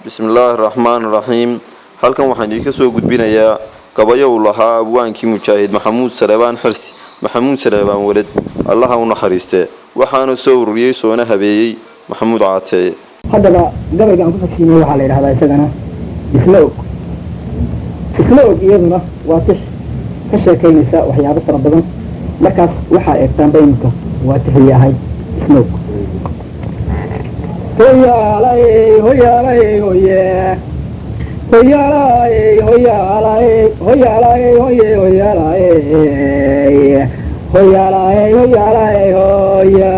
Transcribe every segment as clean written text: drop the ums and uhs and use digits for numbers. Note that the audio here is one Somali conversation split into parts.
bismillaahi raxmaani raxiim. halkan waxaan idinka soo gudbinayaa gabayo uu lahaa abwaankii mujaahid maxamuud saleebaan xirsi maxamuud saleebaan weled allaha u naxariistee waxaana soo ururiyey soona habeeyey maxamuud caateeye. haddaba gabayga aan ku fasiinay waxaa la yidhahdaa isagana isla og iyaduna waa tix ka sheekaynaysa waxyaabo fara badan. markaas waxaa eegtaanba iminka waa tixii ahayd isla og. hoyaalay hoyaalay hoye hoyaalay hoyaalay hoyaalay hoye hoyaalay hoyaalay hoyaalay hoye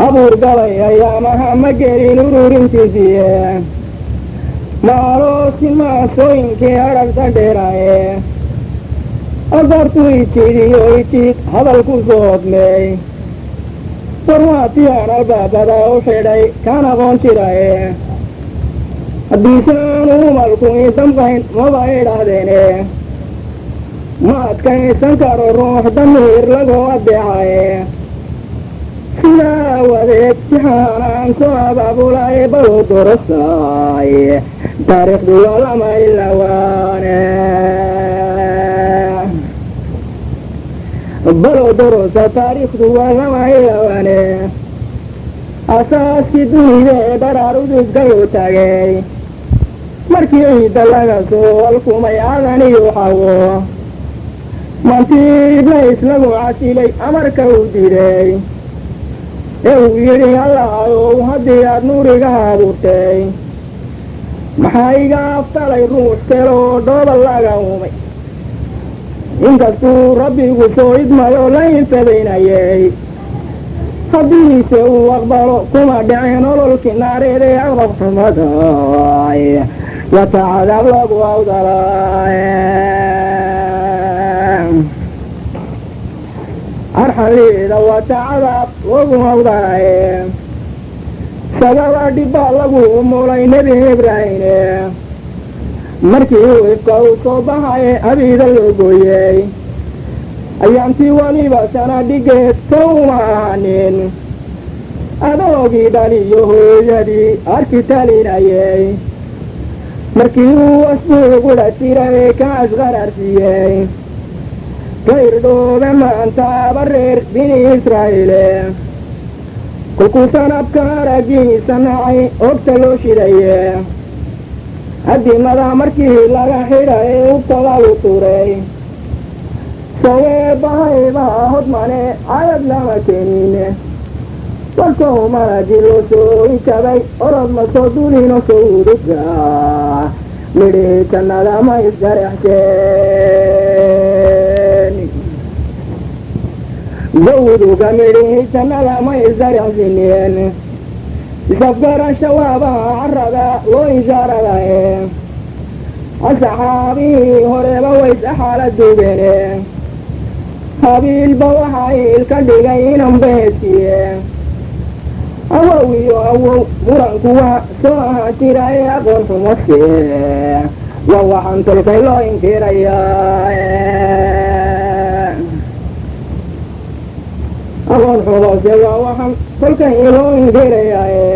abuur galay ayaamaha ma gelin ururintiisiye maaloosi maasooyinkii aragta dheeraaye agoortuu ijiidiyo ijiid hadalku soo hodmeey warwaatiyaan albaabada u xidhay kaan aqoon jiraye haddiisaanu umalku ii damqayn maba idhahdeene ma adkaysan karo ruux damiir lagoo adeecaye sidaa aawadeed sixaanaan ku abaabulay baluu dorosaay taariikhdu waa lama ilawaane baluu dorosa taariikhdu waa lama ilawaane asaaskii dunida ee dharaar uduggayu tagay markii ciidda laga soo alkumay adan iyo xawo mantii iblays lagu casilay amarka u diday ee uu yidhi allahayow haddii aad nuuriga abuurtay maxaa iga aftalay ruux kale oo dhooba laga umay inkastuu rabbigu soo idmayo la infadaynayay haddiise uu aqbalo kuma dhiceen ololkii naareed ee aqrabxumaday wata cadaab lagu awdalay arxaliida wata cadaab lagu awdalay sagaba dhibbaa lagu umulay nebi ibraahine markii uu ifka uu soo baxaye abiida loo gooyey ayaantii waliba sana dhigeed kowma ahanin adoogii dhaliyo hooyadii arki talinayey markii uu asbuuqudha jiray ka asqararsiiyey gayr dhoobe maanta abareer bini israa'iile kolkuu sanabka araggiisa nacay ogta loo shidaye hadimada markii laga xidhay ubta lagu turay sawee bahaybaha hodmane ayad lama keenine walkow maragi loo soo ikabay orod ma soo dulino soo uduga midhii jannada ma isgarexseen gawduga midhii jannada ma isgarexsineen isafgarasha waabaha carada loo ishaaradaye asaxaabihii horeba ways axaala duubeene habiilba waxaa iilka dhigay inan beesiye awow iyo awow murankuwa soo ahaan jira ee aqoon xumose waa waxaan tolkay loo inkiraya aqoon xumose waa waxaan tolkay loo inkirayae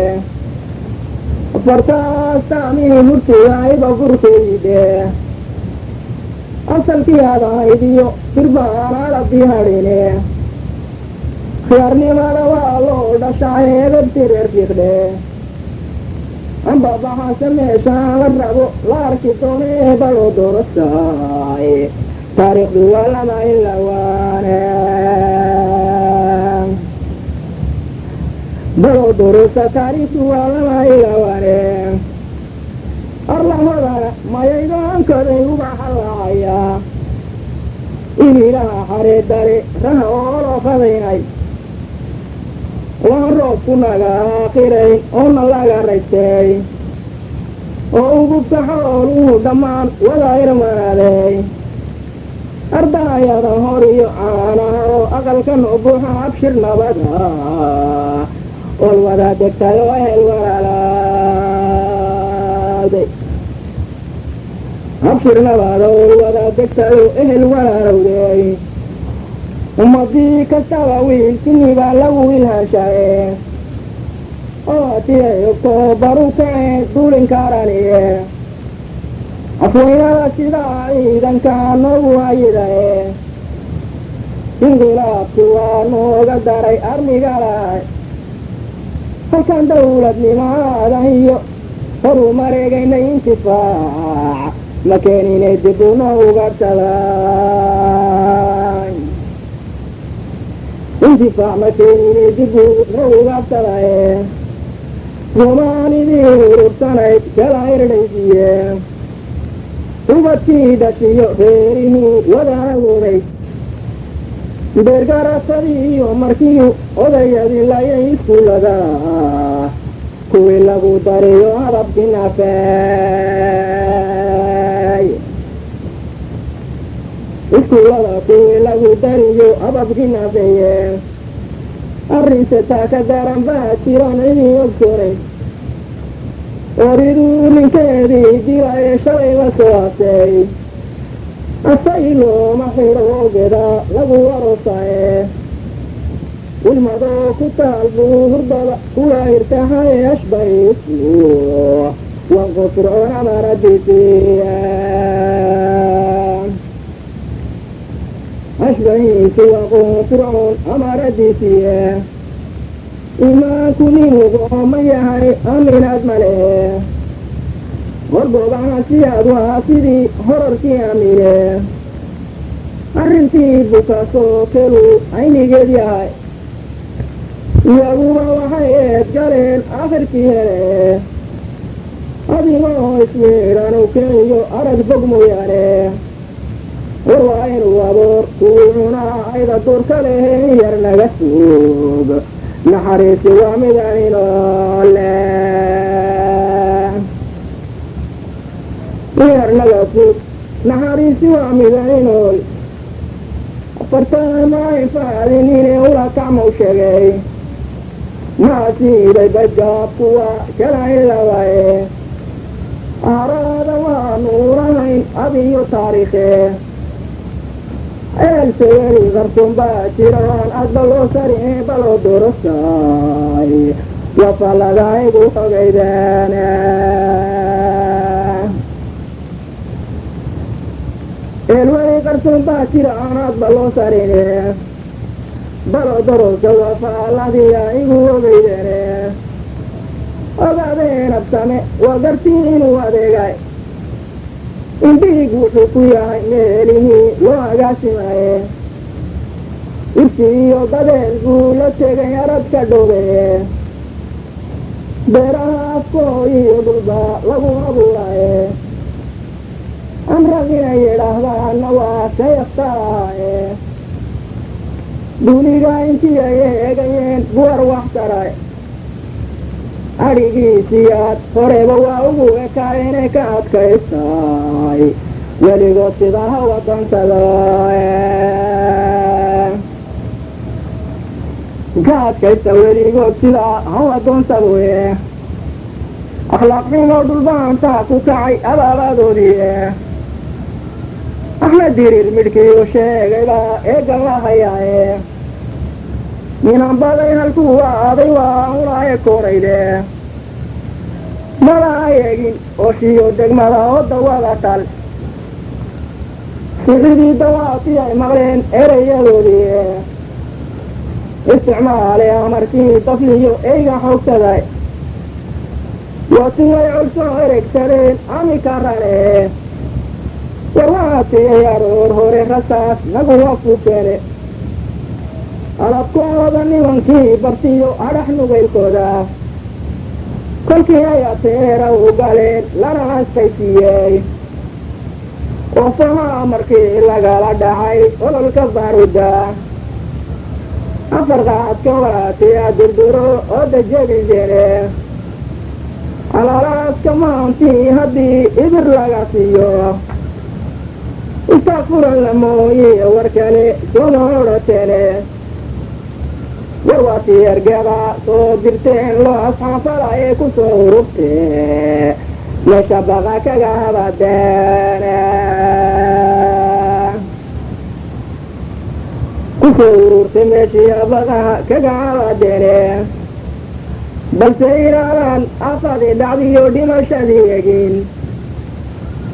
afartaas taamihii murtiga iba gurkeydhe asalkii aad ahayd iyo dirbaanaadadii hadhine khiyaarnimada waa loo dhashaay edabti reer fiiqdhe amba baxaase meeshaan la rabo la arki doono ee baloo dorosaay taariikhdu waa lama ilawaane baloo dorosa taariikhdu waa lama ilawaane arlamadana mayaydaankaday uga halaacaya inilaha xareedare raha ooloo qadaynay waan roobku naga aaqirayn oona laga raystay oo ugubka xooluhu dhammaan wada irmanaaday ardaayadan hor iyo caanaha oo aqalkan u buuxa abshir nabada ool wada degtay oo ehel walaalaaday abshir nabada ool wada degtay oo ehel walaalowday ummadii kastaba wiil sinibaa lagu ilhanshaye waatiyay oktoobaru kaceen duulin karaniye afweynada sidaa ciidanka noogu hayidae inqilaabki waa nooga daray armigalaay halkan dawladnimaadan iyo horu mareegaynay intifaac ma keeninay dib unooga taday intifaac ma keeninay dib unooga taday soomaalidii urursanayd kala irdhaysiye ubadkii dhashiyo reerihii wadaagooday beergarasadii iyo markii odayadii layay iskuullada kuwii lagu dariyo hadabkii nafeey iskuullada kuwii lagu dariyo hababkii nafeeye arrinse taa ka daran baa jiran idii ogsoonay oriduu ninkeedii dila ee shalayba soo hasay asay looma xidho ogeda lagu arosaye ilmadoo ku taal buu hurdada kula irtahaye ashbaysu wanqo fircoon amaradiisiya ashbaysu wanqo fircoon amaradiisiye imaanku ninugu ma yahay aminaad malehe horgoobana siyaad waa sidii horarkii amine arrintii bukaasoo kelu aynigeed yahay iyaguba waxay eed galeen akhirkii hele adigoo ismiidhanu keniyo arag fog mooyaane war waa inuu aboor kuwii cunaa ayda durka lehen yar naga suug naxariisi waa midaynole yar naga suug naxariisi waa midaynol afartana ma infaadinine ula kacmau sheegay maasiiday badgaab kuwa shalaylawaye araada waa nuurahayn adiyo taariikhe eelseweli qarsun baa jiraan adba loo sarine baloo dorosay wafalagaygu xogaydeene eelweli qarsun baa jiraan adba loo sarine baloo dorosa wafaaladiga igu ogaydeene ogaadeen absame waa gartii inuu adeegay indhiig wuxuu ku yahay meelihii loo agaasimaye irsi iyo badeel buu la tegay aradka dhoweye beeraha afkoo iyo dhulba lagu abuuraye amrag inay yidhaahdaanna waa shayaftaaaye duuniga intii ay eegayeen buwar wax taray adhigiisiyaad horeba waa ugu ekaayene ka adkaystay weligood sidaa ha wadansado ka adkaysta weligood sidaa ha wadoonsadoe akhlaaq xumo dhulbaantaa ku kacay abaabadoodii axmed diriir midhkiiu sheegaybaa eegan la hayaaye minan baday halkuu aaday waa unaaye koorayde mala eegin oshiyo degmada oo dawada tal sixidii dawaadii ay maqleen erayadoodii isticmaale amarkii dafliyo eyga xoogsaday waati way colsoo eregsadeen amika rane war waatiyay aroor hore rasaas nagu wafukeene alabkooda nimankii bartiyo adhax nugaylkooda kolkii ay ateera u galeen lana askaysiiyey oofaha markii lagala dhacay ololka baaruda afar qaadka walaatiya durduro oo dajegijeene alaalaaska maantii haddii ibir laga siiyo iska furan la mooye warkale sooma odhateene war waatii ergada soo dirteen loo asxaafada ee ku soo ururtee meesha baqa kaga habadeene ku soo ururtay meeshii baqaha kaga habadeene balse inaadan afadi dhacdiyo dhimashadii egin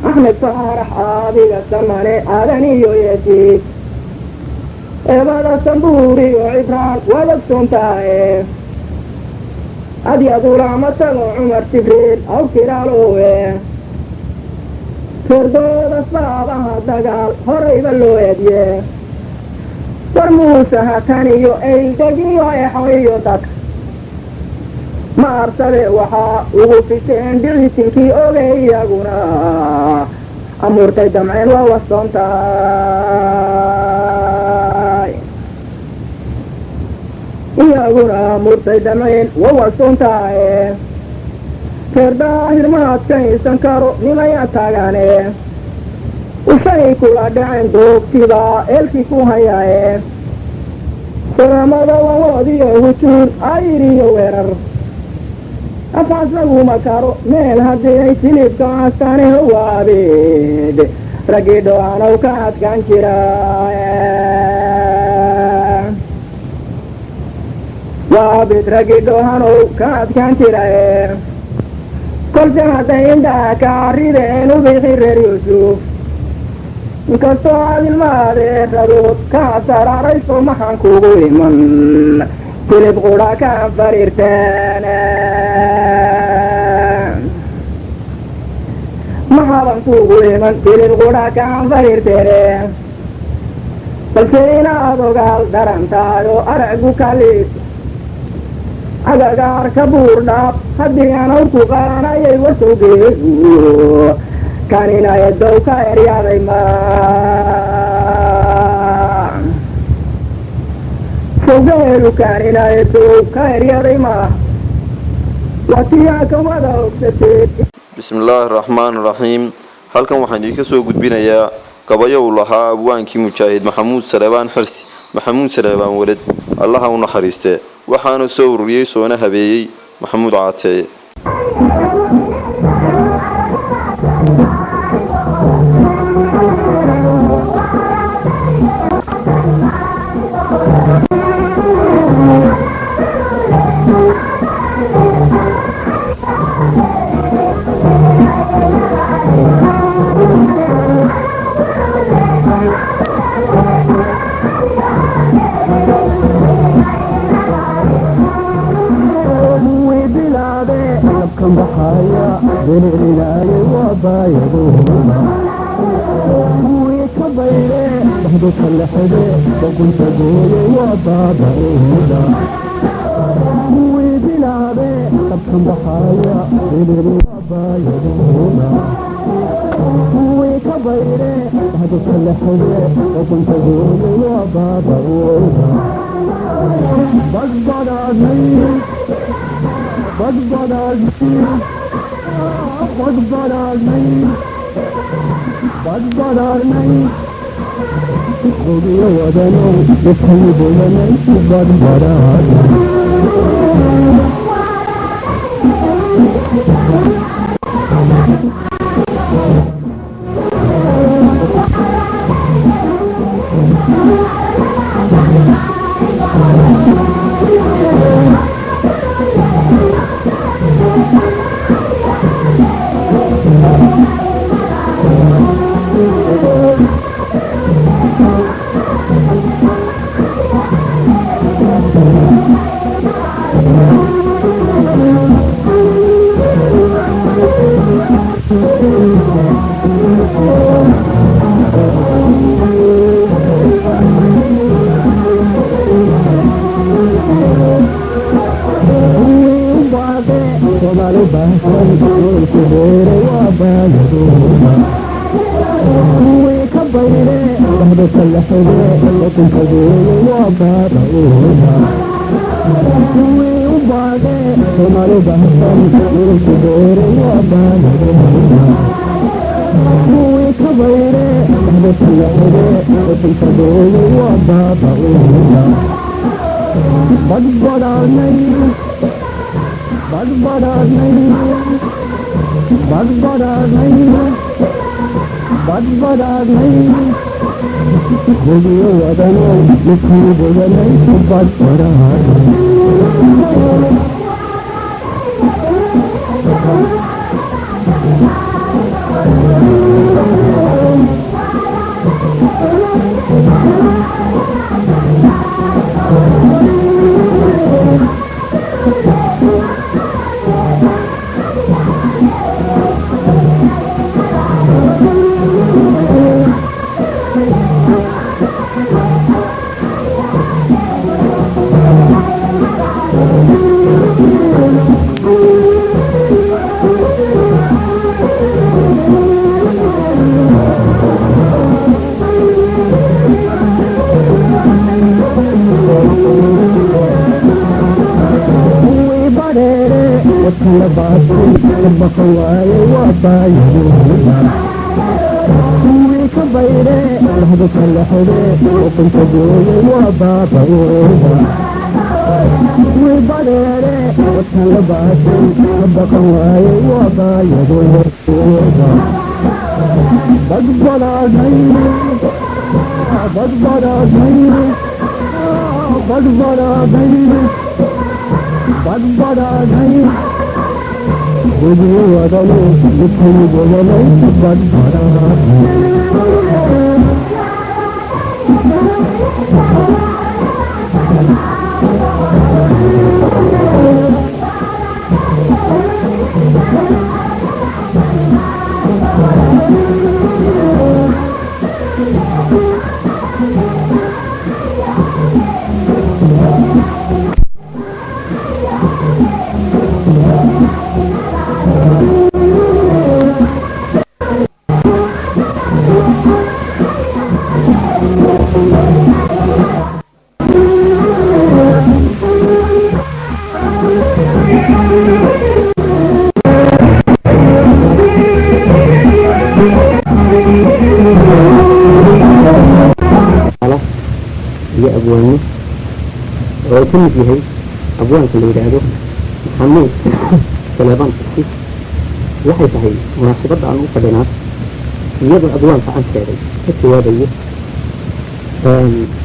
axmed faarax aadiga samane aadan iyo yeesiid eebada sambuuri oo cibraan waad ogsoontahaye adyadulama tago cumar jibriil awkiraalowe reerdooda saabaha dagaal horayba loo eedye war muuse hatan iyo eyldeg iyo exo iyo dadka ma arsade waxaa ugu fisheen dhicitinkii ogay iyaguna amuurtay damceen waa wasoontahay iyaguna amuurtay damceen waa wasoontahay reer daahir ma adkaysan karo nimaya taagane ushay kula dhaceen doogtiba eelkii ku hayaaye saramada wawoodiyo hujuun ayr iyo weerar afaas laguma karo meel haddii ay silibka astaane hawaabeed raggii dhowaanow ka adkaan jira waabid raggii dhowaanow ka adkaan jirae kolse hadday indhaha ka arrideen u bixi reer yuusuf inkastoo aad ilmaadeeradood ka sararayso maxaan kugu iman silib qudha ka fariirteen maxaaban kugu iman silib qudha ka fariirteen balse inaad ogaal daran tahay oo aragu kaliis agagaarka buur dhaaf haddii aan awrku qaanayay wasowgeedu kanina edow ka eryaaday ma sowgeedu kanina edow ka eryaaday ma watiyaa ka wada ogsateed. bismillaahi raxmaani raxiim. halkan waxaan idinka soo gudbinayaa gabayo uu lahaa abwaankii mujaahid maxamuud saleebaan xirsi maxamuud saleebaan weled allaha u naxariistee waxaana soo ururiyey soona habeeyey maxamuud caateeye. baxaya dheerinaaya waa baayadooda kuwii ka bayre dhexdu ka lexde boqolka gooye waa baaba'ooda kuwii bilaabe dabkan baxaya dheerin waa baayadooda kuwii ka bayre dhexdu ka lexde boqolka gooye waa baaba'ooda badbadaadnay badbadaarnay ogiyo wadanow dadkay bodanay ku badbadaarnay ogiyo wadanow dadkay bodanay ku badbadaarnay badheere wadkana baasay baqan waaye waa baayuuda kuwii ka bayre lahda kala xidhe ukunta gooye waa baabawooda kuwii badheere wadkana baasay baqan waaye waa baayadooda badbadaadayne badbadaadayne badbadaadayne badbadaadayne wadanu midkii gobolay badbadaadayne أبوانه وكل جهة أبوان كل يرادو محمود سليمان كسي waxay tahay munaasabada aan u fadhinaa iyada adwaan facan sheegay ka jawaabayo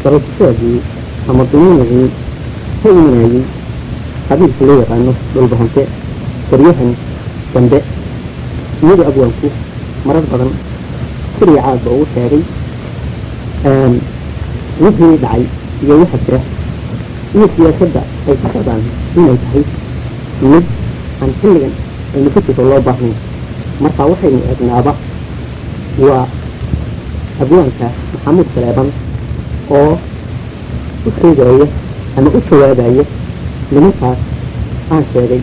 sarabtaadii ama dunuunadii ka imanayay qabiilka loo yaqaano dhulbahante qoryahan dambe iyada adwaanku marar badan siriya caadba ugu sheegay wixii dhacay iyo waxa jira iyo siyaasadda ay ku socdaan inay tahay mid aan xilligan aynu ku jirto loo baahnayn marka waxaynu eegnaaba waa abwaanka maxamuud saleeban oo u sheegaya ama u jawaabaya nimankaas aan sheegay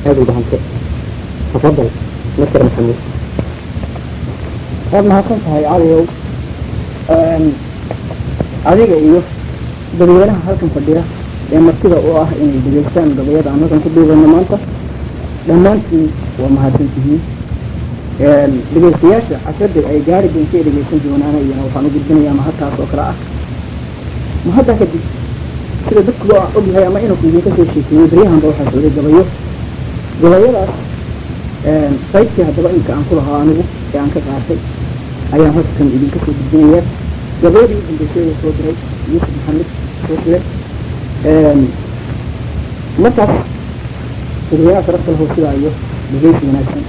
aad u bahante tafadal masar maxamuud waad mahadsan tahay caliyow adiga iyo dadweynaha halkan fadhiya ee martida u ah inay degeystaan gabayada aan halkan ku duubayno maanta dhammaantiin waa mahadsantihiin dhegeystayaasha casada ay gaari doonta ee dhegeysan doonaana iyana waxaan u gudbinayaa mahadkaas oo kale ah mahadda kadib sida dadku waa ogyahay ama inuu idinka soo sheekeeyey baryahanba waxaa socday gabayadaas qaybtii haddaba inka aan ku lahaa anigu ee aan ka qaatay ayaan halkan idinka soo gudbinayaa gabayadii u dambeysay soo diray yuusuf maxamed soo diray markaas dadweynaha sharafta lahu sidaa iyo dhegeysi wanaagsan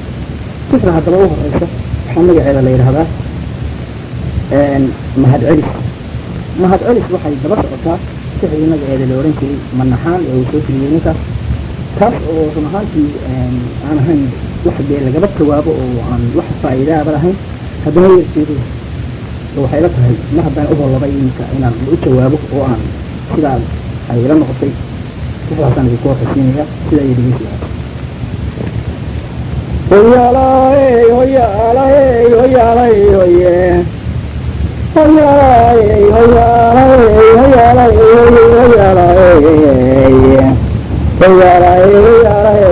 sifra haddaba u horeysa waxaa magaceeda la yidhahdaa mahad celis waxay daba socotaa sixdii magaceeda la ohan jiray manaxaan ee uu soo tiriyey ninkaas taas oo run ahaantii aan ahayn wax dee lagaba jawaabo oo aan wax faa'iidaaba lahayn haddana yeerkeedu waxay la tahay mar haddaan u hollabay iminka inaan u jawaabo oo aan sidaa ay ila noqotay sixdaasaan idinku horreysiinaya sidaa iyo dhegeysiga hoyaalay hoyaalay hoyaalay hoye hoyaalay hoyaalay hoyaalay hoyaalay hoyaalay hoyaalay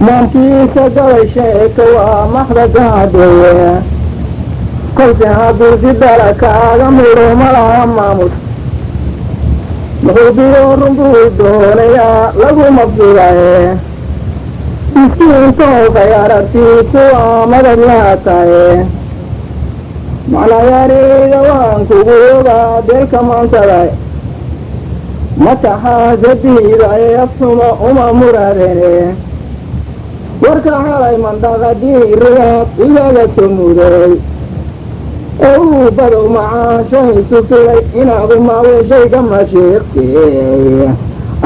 maantiisa galay sheeka waa maxda gaadeeye kolse hadduu si dala kaaga midho malaha maamus muxuu biro runbuu doonayaa laguma filaye miskiintookay aragtiisu waa madad laataye macnayaaniga waan kugu ogaa deelka maantaday mataxaasadiida ee afsuma uma muraadene warka xalay mandaqadii riyaad igaga sumuday ee uu badow macaashaysu filay inaadu maaweeshay ka mashiiqtay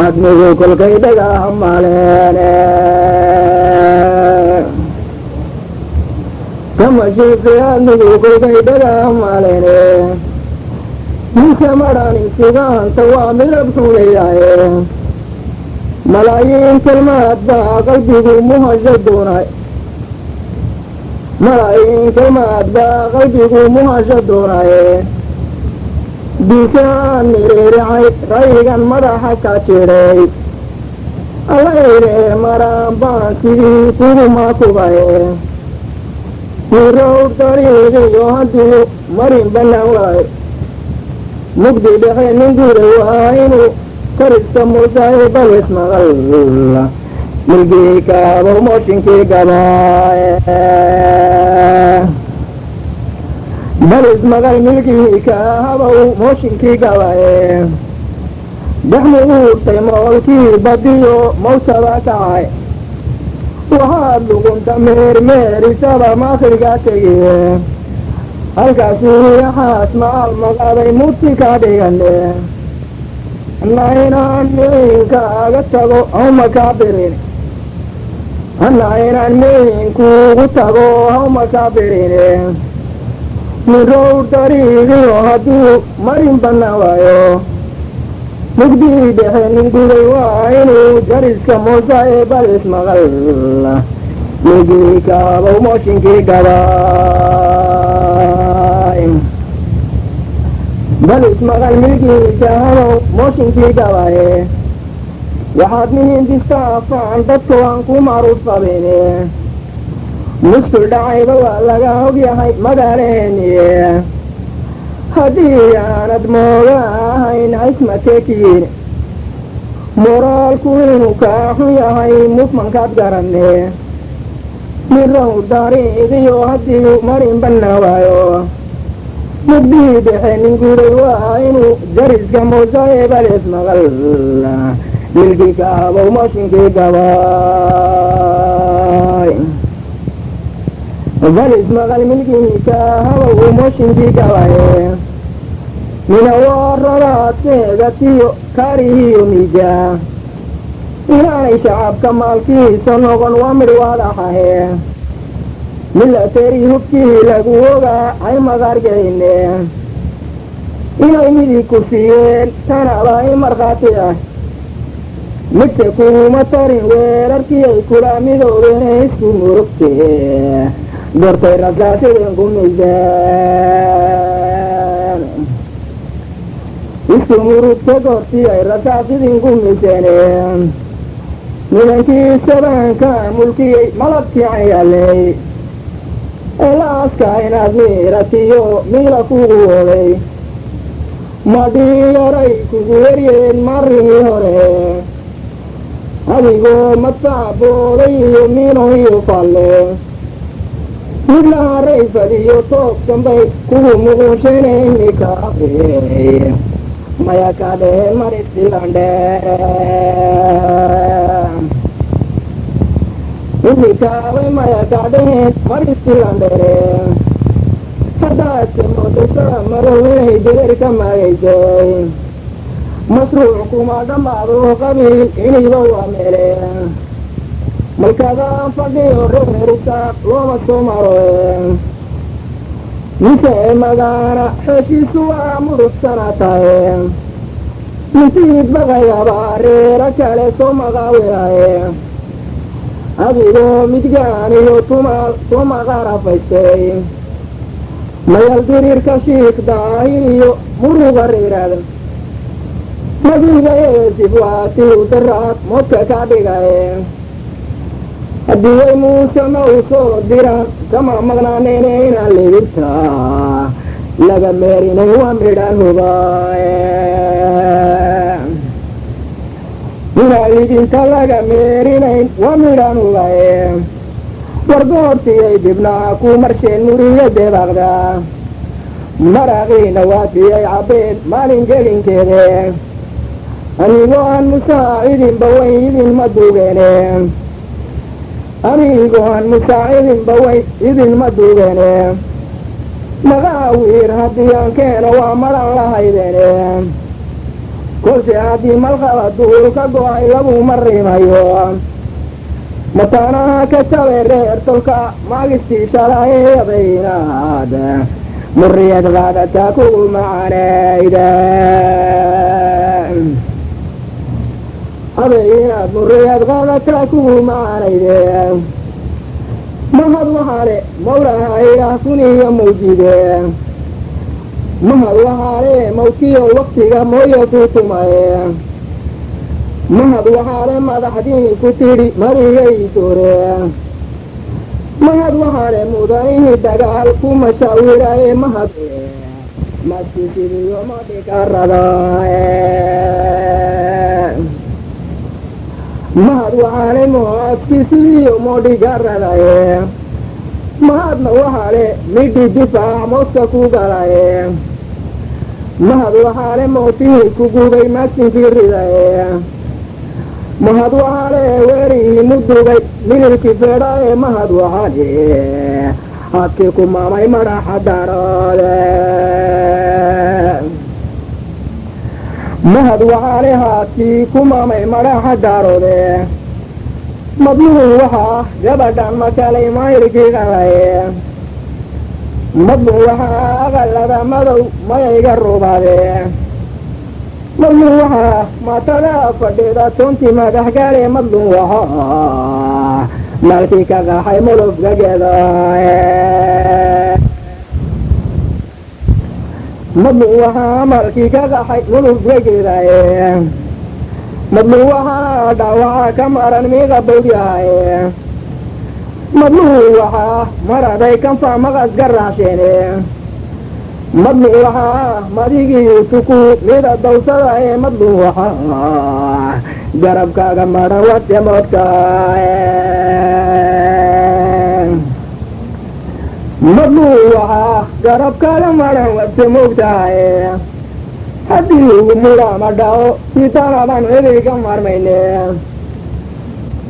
admigu kolkay dhagaha maleene ka mashiiqtay admigu kolkay dhagaha maleene ninka marani sigaanta waa midabku leeyahay malaayiin kalmaad baa qalbigu muhasho doonay malaayiin kalmaad baa qalbigu muhasho doonaye diisaan miriricay raygan madaxa ka jiray allayre maraan baan sidii kuguma kubaye mirow dariiqiyo hadduu marin bannaan waayo mugdi dhexe nin guday waa inuu kariska muusay balis maqal milgii kaabow mooshinkii gabaaye balis maqal milgii kaabow mooshinkii gabaaye dexmu uurtay moolkii badiyo mawsaba kacay waxaad lugunta meermeerisaba maakriga tegiye halkaasuu yaxaas maal maqaday murti ka dhigane ana inaan miinkaaga tago hawma kaa birin ana inaan miinkuugu tago hawma kaa birine mirow dariiqiyo hadduu marin bannaan waayo mugdii dhexe nin guday waa inuu jariska muusa ee balis maqal milgii kaabow mooshinkii gabaay balis maqal milgii kaabow mooshinkii gabaaye waxaad mihindistaafaan dadka waan ku macruuf qabine muskul dhacayba waa laga ogyahay magaalaheeniye haddii aanad mooga ahayn haysma keekiin moraalku inuu kaa xun yahay mufmankaad garane mirow dariiqiyo haddii marin bannaan waayo mugdii dhexe nin guday waa inuu jariska muusa ee balis maqal milgii kaabow mooshinkii gabaay balis maqal milgii kaabow mooshinkii gabaaye mina waradaadkeegatiyo kaarihiyo miijaa inaanay shacabka maalkiisa noqon waa midh waadaxahe milateri hubkii lagu ogaa hay maqaargeyne inay midig ku siiyeen tanaba i markhaati ah midse kuuma tarin weerarkii ay kula midoobeen isku murugtee gortay rasaasiden ku miseen isku murugta gortii ay rasaasidin ku miseen nidankii sabaanka mulkiyey malabkii cayaaley elaaska inaad miiratiyo miila kugu oday madhiyaray kugu weryeen marihii hore adigoo madfaca booday iyo miino iyo falle midlaha rayfadiyo toobkan bay kugu muquusheen imika afey maya ka dheheen maristilandheere imikaabay maya ka dheheen maristilandheere haddaadka moodasa marow inay direer ka maagaysay masruuc kuma dhammaado qabiil iniba waa meele malkadaan fadhiyo reerka looma soo maroe mise magaana xeeshiisu waa murugsana tahay mintiid baqayaba reera kale soo maqaawiraye adigoo midgaan iyo tumaal soo maqaarafaystay mayal diriirka shiik daahir iyo muruga reeraada magiga eesif waatiu daraad moodka ka dhigaye haddii way muusama u soo diraan kama maqnaaneyne inaan libirta laga meerinay waa midhaan hubaaye inaan libinta laga meerinayn waa midhaan hubaaye wargoortiyay dibnaha ku marsheen muriyo debaaqda maraqiina waatiyay cabbeen maalin gelinkeede anigoo aan musaacidinba wayn idinma duugeene anigoo aan musaacidinba wayn idinma duugeene maqaawiir haddii aan keeno waa madhan lahaydeene kolse haddii malqaba duul ka go-ay laguma rimayo mataanaha ka jabe reer tolka maagistii shalaayadaynaad muriyad qaadataa kugu macanayda aday inaad muriyad qaadataa kugu macanayde mahad waxaale mawlaha ilaah kuniyo mawjide mahad waxaale mawkiyo waktiga mooyo ku tumaye mahad waxaale madaxdii ku tidhi marigay doore mahad waxaale mudanihii dagaal ku mashaawiraye mahad maskisidiyo madhikarada mahad waxaale muadkisidiyo modhigaradaye mahadna waxaale midhi difaac mooska ku galaye mahad waxaale mootihii ku gubay maksinkii ridaye mahad waxaale weerihii mudugay mililkii feedhaye mahad waxaale hadkii ku maamay madaxa daroode mahad waxaale haadkii ku maamay madaxa daroode madluhu waxaa gabadhan makalay mayrkii qalaye madluhu waxaa aqalada madow mayayga rubade madluhu waxaa matada fadhida tuntii madaxgaale madluhu waxaa maalkii ka qaxay mulufgageeda madluhu waxaa maalkii ka qaxay mulufgageedaye madluhu waxaa dhaawaca ka maran miiqa bawdyahaye madluhu waxaa maraday kanfa maqas garaasheene madluhu waxaa madigii tuku mida dawsadaye madluhu waxaa garabkaaga maran wate moodkaaye madluhu waxaa garabkaaga maran wate moogtahaye haddii ugu murama dhao siitanadan cidi ka marmayne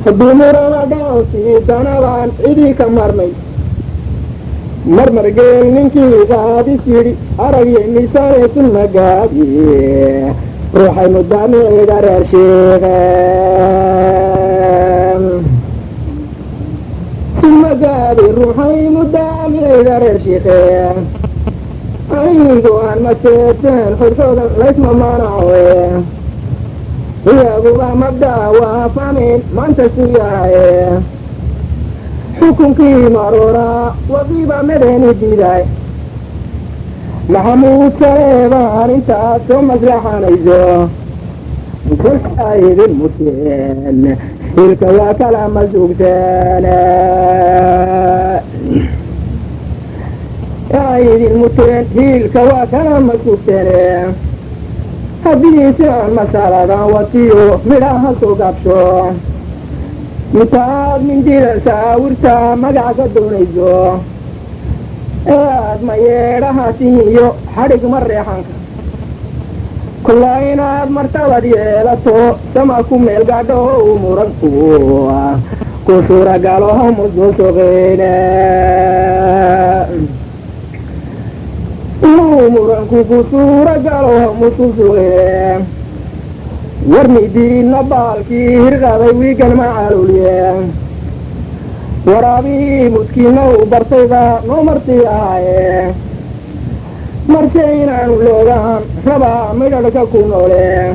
haddii murama dhao siitanadan cidi ka marmay marmargeel ninkii qaadis yidhi aragyo misaane sunmagaadi ruuxaynu daamiciga reer sheege sunmagaadi ruuxaynu daamiciga reer sheeke aygu aan maseeteen xorshoodan laysma maanacoe iyaguba mabdaa waa fahmayn maanta suyahaye xukunkii maruuraa waqiiba madeeni diiday maxamuud saleebaan intaad soo maslaxanayso kolkaa idin muteen hilka waa kala masugteen idin muteen hiilka waa kala masugteene haddii si aan masaladan watiyo midhaha soo gabsho intaad mindida saawirtaa magac ka doonayso ee aad mayeedhahaasihiyo xadhig ma reexanka kullaa inaad martabad yeelato sama ku meel gaadho u muranku ku suuragaloho mususuqeyne muranku ku suuragaloho mususuqeyne warnidiina baalkii hirqaday wiigan macaalulye waraabihii mudkiina u bartayba noo martii ahaaye marse inaanu loogaan rabaa midhadhka ku noole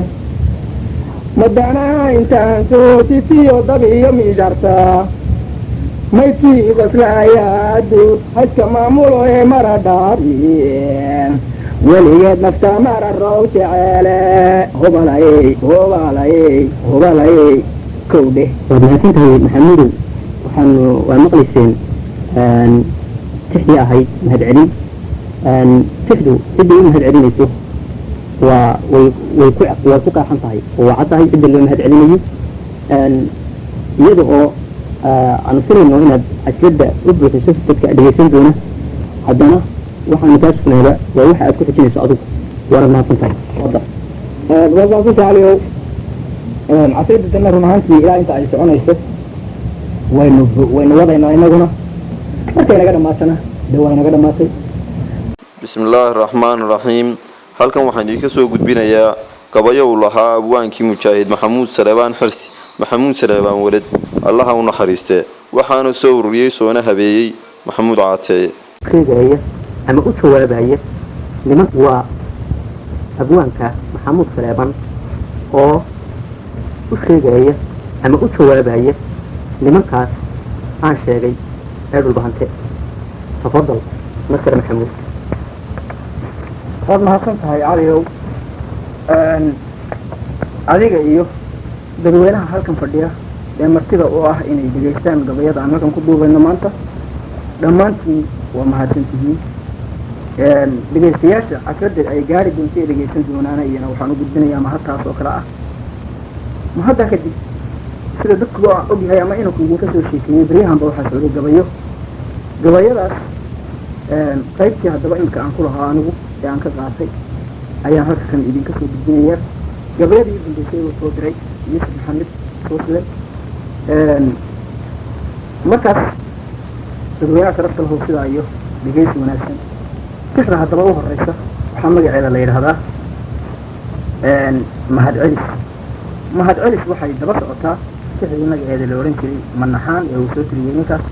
madanaha intaan soo titiyo dab iyo miisharta maydkii qoslaayaa adduun hajka maamulo ee mara dhaabi weligeed nafta mara roob jeceele hubalayey kowdhe waad mahadsantahay maxamudow waa maqlayseen tixdii ahayd mahadcelin tixdu ciddii u mahad celinayso way ku qaaxan tahay oo waa cad tahay cidda loo mahad celinayo iyada oo aanu filayno inaad casladda u buuxiso dadka dhegaysan doona haddana waxaanu kaa sugnaaba waa waxa aad ku xijinayso adigu waana mahadsan tahay wada wasaasutaaliyow casridadanna run ahaantii ilaa inta ay soconayso waynu wadaynaa inaguna markay naga dhamaatana dee waa inaga dhamaatay bismillaahi raxmaan raxiim halkan waxaan idinka soo gudbinayaa gabayo uu lahaa abwaankii mujaahid maxamuud saleebaan xirsi maxamuud saleebaan weled allaha u naxariistee waxaana soo ururiyey soona habeeyey maxamuud caateeye sheegaya ama u jawaabaya niman waa abwaanka maxamuud saleebaan oo u sheegaya ama u jawaabaya nimankaas aan sheegay ee dhulbahante tafadal nasir maxamuud waad mahadsan tahay caliyow adiga iyo dadweynaha halkan fadhiya ee martida u ah inay dhegaystaan gabayada aan halkan ku duubayno maanta dhammaantiin waa mahadsantihiin dhegaystayaasha casradda ay gaari doonta ee dhegaysan doonaana iyana waxaan u gudbinayaa mahadtaas oo kale ah mahaddaa kadib sida dadku waa ogyahay ama inanku idinka soo sheekeeyey beryahanba waxaa socday gabayadaas qaybtii haddaba imika aan ku lahaa anigu ee aan ka qaatay ayaan halkan idinka soo gudbinayaa gabayadii u dambeysay oo soo diray yuusuf maxamed soosle markaas dadweynaha sharafta lahow sidaa iyo dhegaysi wanaagsan tixda haddaba u horeysa waxaa magaceeda la yidhaahdaa mahadcelis waxay daba socotaa tixdii magaceeda la ohan jiray manaxaan ee uu soo tiriyey ninkaas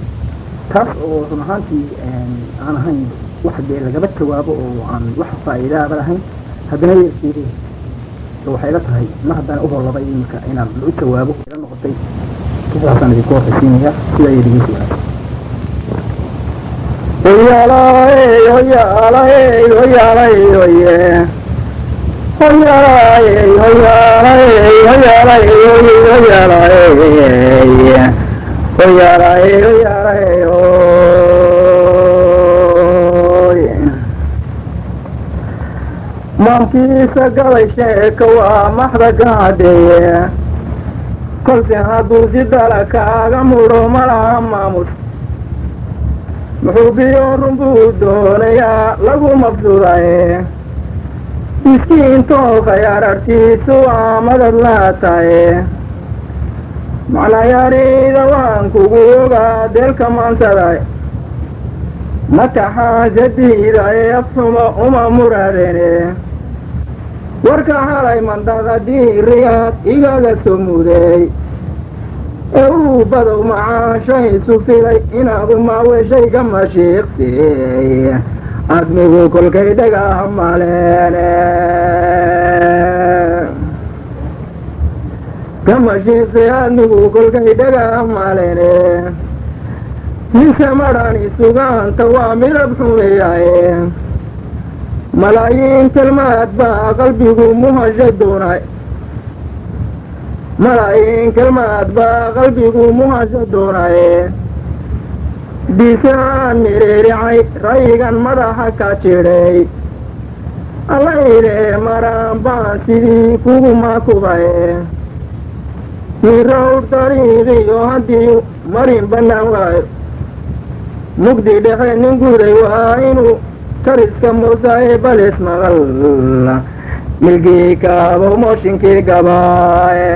taas oo run ahaantii aan ahayn wax dee lagaba jawaabo oo aan wax faa'iidaaba lahayn haddana yeelkeedii waxay la tahay mar haddaan u hollabay imika inaan u jawaabo ila noqotay tixdaasaan idinku horreysiinayaa sida iyo dhegeysi wanaagsan maamkiisa galay sheeka waa maxda gaadheeye kolse hadduu si dala kaaga mudho malaha maamus muxuu biyo runbuu doonayaa lagu mabsudaye miskiintoo khayaararhtiisu waa madad laa taye macnayarida waan kugu ogaa deelka maansaday mataxaasadiida ee afxumo uma muraadene warka halay mandada diiriyaad igaga soo muday ee uu badow macaashaysu filay inaadu maaweeshay ka mashiiqsey admigu kolkay dhagaha maleene ka mashiiqsey admigu kolkay dhagaha maleene ninka madhani sugaanta waa midab xumeeyaye malaayiin kelmaad baa qalbigu muhasha doonay malaayiin kelmaad baa qalbigu muhasha doonaye bisaan mireericay rayigan madaxa ka jidhay allayne maraan baan sidii kugu makubaye mirowr dariiqiyo haddii marin bannaan waayo mugdi dhexe nin guday waa inuu kariska muusaye balis maqal milgii kaabow mooshinkii gabaaye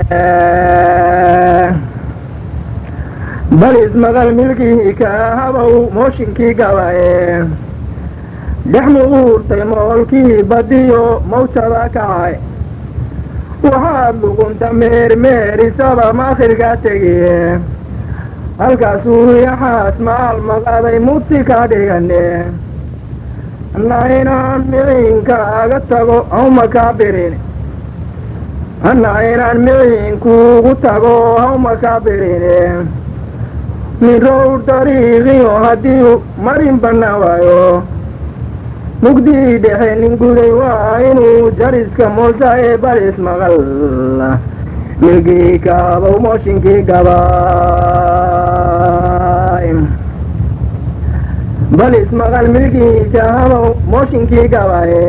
balis maqal milgii kaabow mooshinkii gabaaye dhex muquurtay moolkii badiyo mawjada kacay waxaad lugunta meermeerisaba maakhirkaa tegiye halkaasuu yaxaas maal maqaday mudsi ka dhigane anna inaan miciinkaaga tago hawma kaa birin anna inaan miciinkuugu tago hawma kaa birine min rowr dariiqiyo haddii marin bannaan waayo mugdii dhexe nin guday waa inuu jariska muusa ee balis maqal milgii kaabow mooshinkii gabaay balis maqal milgii kaabow mooshinkii gabaaye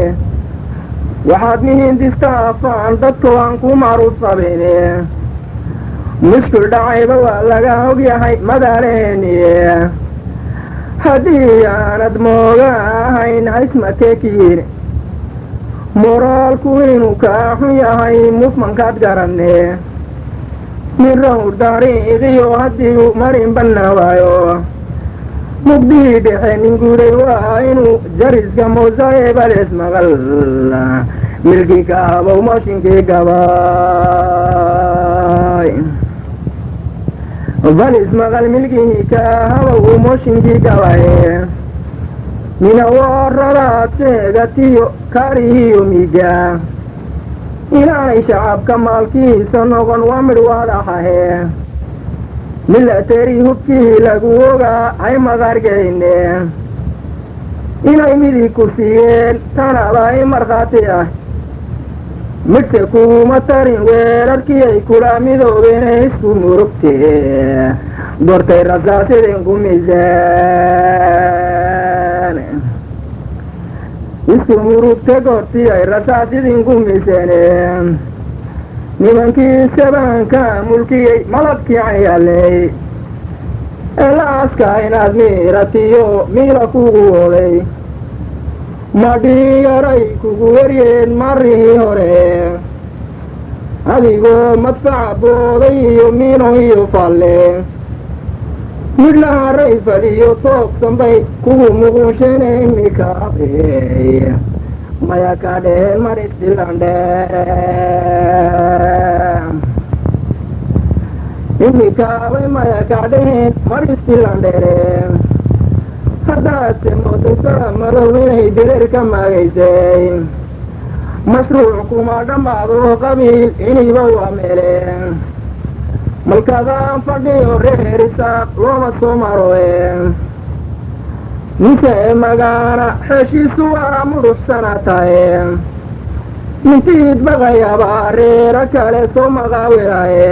waxaad mihindistaafaan dadku aan ku macruuf qabine mushkil dhacayba waa laga ogyahay madaaleeniye haddii aanad mooga ahayn haysmateekiin moraalku inuu kaa xun yahay mufmankaad garanne min rowr dariiqiyo haddii marin bannaan waayo mugdii dhexe nin guday waa inuu jariska muusa ee balis maqal milkii kaabow mooshinkii gabaay balis maqal milkii kaabow mooshinkii gabaaye mina waradaad sheegatiyo kaarihiyo miga inaanay shacabka maalkiisa noqon waa midh waadhaxahe milateri hubkii lagu ogaa hay maqargeyne inay midig ku siiyeen tanada i markhaati ah midhse kuma tarin weerarkii ay kula midoobeen isku murugtee gortay rasaasidinku miseen isku murugte goortii ay rasaasidinku miseen nimankii sabaanka mulkiyey malabkii cayaaley ee la aska inaad miiratiyo miila kugu oday madhiyaray kugu waryeen marihii hore adigoo madfaca booday iyo miino iyo falle midlaha rayfal iyo toogsan bay kugu muquusheen imikaabey maya ka dheheen maristilandhe imikaabay maya ka dheheen maristilandhere haddaadse moodasa madow inay direer ka magaysay mashruuc kuma dhammaado qabiil iniba waa meeleen malkadaan fadhiyo reer isaaq looma soo maroe ninka ee magaana xeeshiisu waa muruxsana tahe mintiid baqayabaa reera kale soo maqaawiraye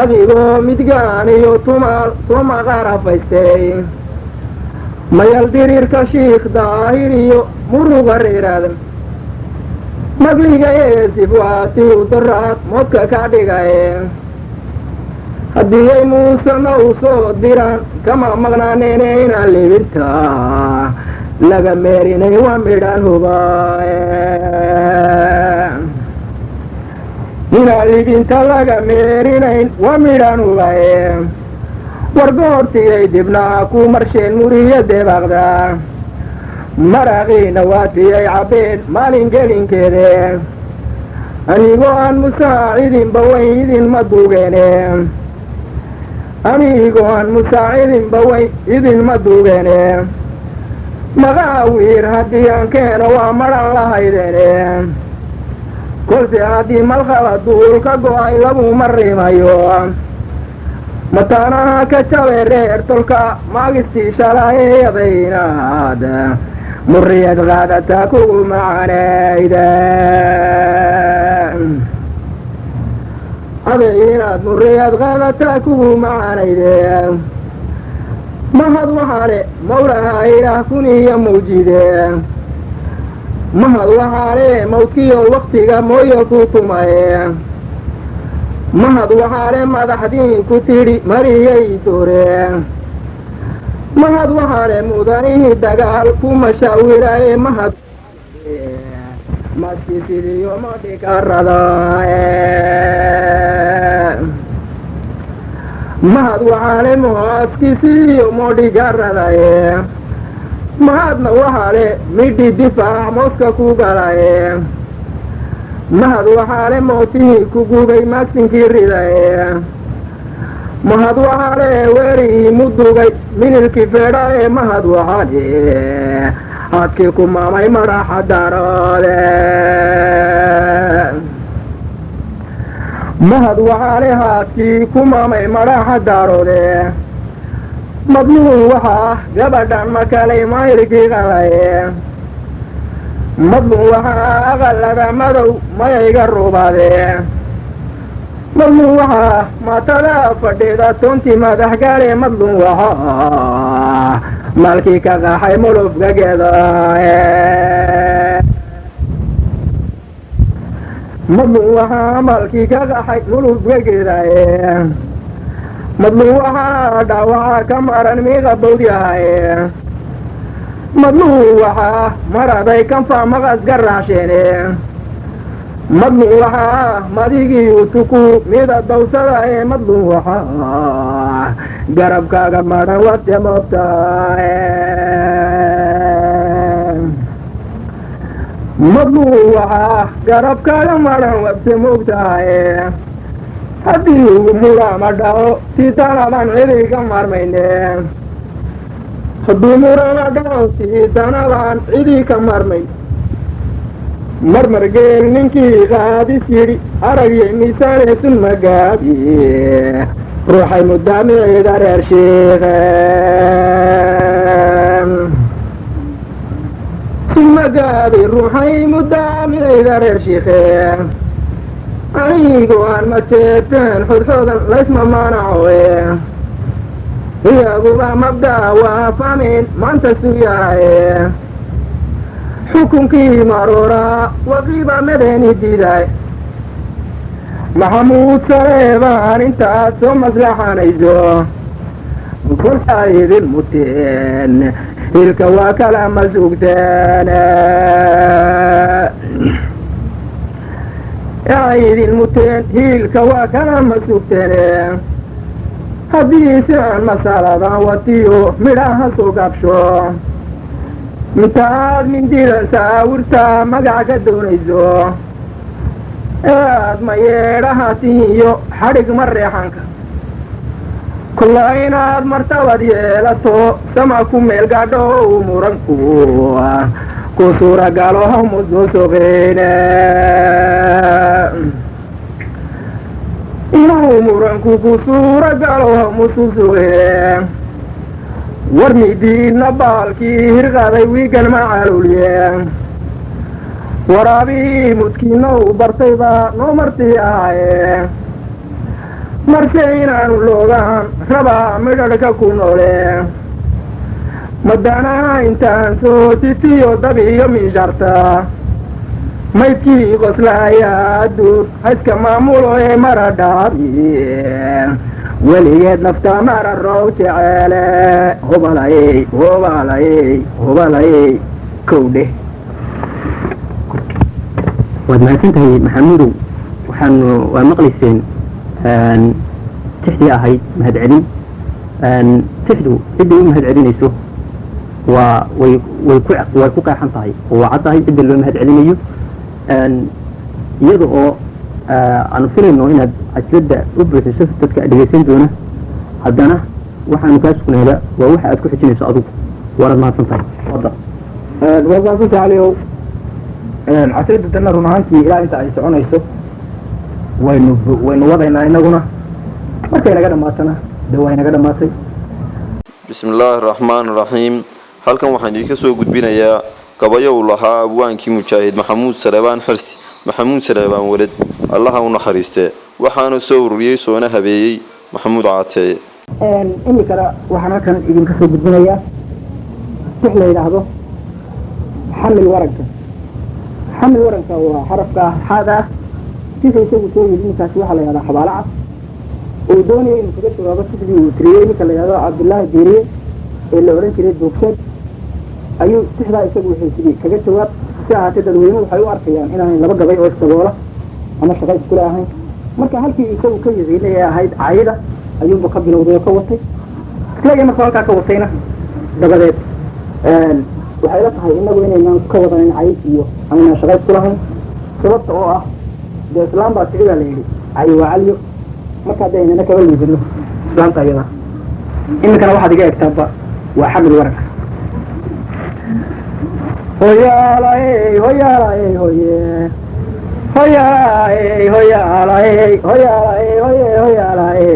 adigoo midgaan iyo tumaal soo maqaarafaystay mayal diriirka shiikh daahir iyo muruga reeraadan magliga eesib waa si u daraad moodka ka dhigaye haddii ay muusena u soo diraan kama maqnaaneene inaan libinta laga meerinay waa midhaan hubaaye inaan libinta laga meerinayn waa midhaan hubaaye wargoortiyay dibnaa ku marsheen muriya debaaqda maraqiina waatiyay cabbeen maalin gelinkeede anigoo aan musaacidinba wayn idinma duugeene anigoo aan musaacidinba wayn idinma duugeene maqaawiir haddii aan keeno waa madhan lahaydeene kolse haddii malqaba duul ka go-ay laguma rimayo mataanaha ka jabe reer tolka maagistii shalaayadaynaad muriyad qaadataa kugu macanayde aday inaad muriyad qaadataa kugu macanayde mahad waxaale mawlaha ilaah kuniya mawjide mahad waxaale mawdkiyo waktiga mooyo ku tumaye mahad waxaale madaxdii ku tidhi mariyay doore mahad waxaale mudanihii dagaal ku mashaawiraye mahad maskisidiyo madhikarada mahad waxaale muhaskisiyo modhigaradaye mahadna waxaale midhi difaac mooska ku galaye mahad waxaale mootihii ku gubay maagsinkii ridaye mahad waxaale weerihii mudugay minilkii feedhae mahad waxaale hadkii ku maamay madhaxa daroode mahad waxaale haadkii ku maamay madhaxa daaroode madluun waxaa gabadhan makalay mayrkii qalaye madluun waxaa aqalada madow mayayga rubaade madluun waxaa maatada fadhida toontii madax gaale madluun waxaa maalkii ka qaxay mulufgageeda madluun waxaa maalkii ka qaxay mulufgageedaye madluun waxaa dhaawaca ka maran miiqa bawdyahaye madluun waxaa maraday kanfa maqas garaasheene madluun waxaa madigii tuku mida dawsada ee madluun waxaa garabkaaga madhan wate moogtae madluun waxaa garabkaaga madhan wate moogtahaye haddii uu murama dhaco tiitanadan cidi ka marmayne haddii murama dhaco tiitanadan cidii ka marmayn marmar geel ninkii qaadis yidhi aragyo miisaaneesun magaabi ruuxay mudaamiciida reer shiikhe ثم قابل روحي مدام إذا رشيخه أيقو أن متتين حدودا ليس ممانعوه يا أبوبا مبدأ وفامين ما أنت سوياه حكم كي مرورا وقيبا مديني ديداي محمود سليمان انت ثم مصلحة نيزو كل سايد المتين الكوا كلام مسوقتين يا عيد المتين الكوا كلام مسوقتين حديث عن مسألة وطيو مراها سوقابشو متعاد من ديرسا ورسا مقعك دونيزو ما يراهاتيو حرق مريحانك كل عينات مرتبة ديالتو سماكم ميلقادو مرنكو كسورة قالوهم مزوسو غينا إنه مرنكو كسورة قالوهم مزوسو غينا warmi diidna baalkii hirqaaday wiigan macaalulye waraabii mudkiina u bartaybaa noo martii ahaaye marse inaanu loogaan rabaa midhadhka ku noole madanaha intaan soo titiyo dabiyo miisharta maydkii qoslaayaa duur hayska maamulo ee mara dhaabi weligeed nafta mara roow jeceele hubalayey hubalayey hubalayey kowdhe waad mahadsan tahay maxamudow waa maqlayseen tixdii ahayd mahadcelin tixdu cidday u mahad celinayso way ku qeexan tahay oo waa cad tahay cidda loo mahad celinayo iyada oo aanu filayno inaad casladda u buuxiso dadka dhegaysan doona haddana waxaanu kaa sugnaaba waa waxa aad ku xijinayso adugu waanaad mahadsan tahay waad mahadsantahay caliyow casladda dana run ahaantii ilaa inta ay soconayso waynu wadaynaa inaguna markay naga dhamaatana de way naga dhamaatay bismillaahi raxmaan raxiim halkan waxaan idinka soo gudbinayaa gabayo uu lahaa abwaankii mujaahid maxamuud saleebaan xirsi maxamuud saleebaan weled allaha u naxariistee waxaana soo ururiyey soona habeeyey maxamuud caateeye imikana waxaan halkan idinka soo gudbinayaa tix la yidhaahdo xamil waranka xamil waranka waa xarafka xaad ah sida isagu soo yidhi ninkaasi waxaa la yidhahdaa xabaalo cas uu doonaya inuu kaga jawaabo tixdii uu tiriyey ninka la yidhahdo cabdullaahi diiriye ee la odhan jiray buugseed ayuu tixdaa isagu wuxuu sidii kaga jawaab si ahaatee dadweynuhu waxay u arkayaan inaanay laba gabay oo isdaboola ama shaqa iskula ahayn marka halkii isagu ka yaqiinay ee ahayd cayda ayuunba ka bilowday oo ka watay islaga markuu halkaa ka watayna dabadeed waxay la tahay inagu inaynaan ka wadanin cayd iyo aynaan shaqa isku lahayn sababta oo ah dee islaam baa tixi baa la yidhi cayi waa caliyo marka hadda aynana kaba liidano islaamta ayada iminkana waxaad iga egtaanba waa xamil waranka hoyaalay hoyaalay hoye hoyaalay hoyaalay hoyaalay hoye hoyaalay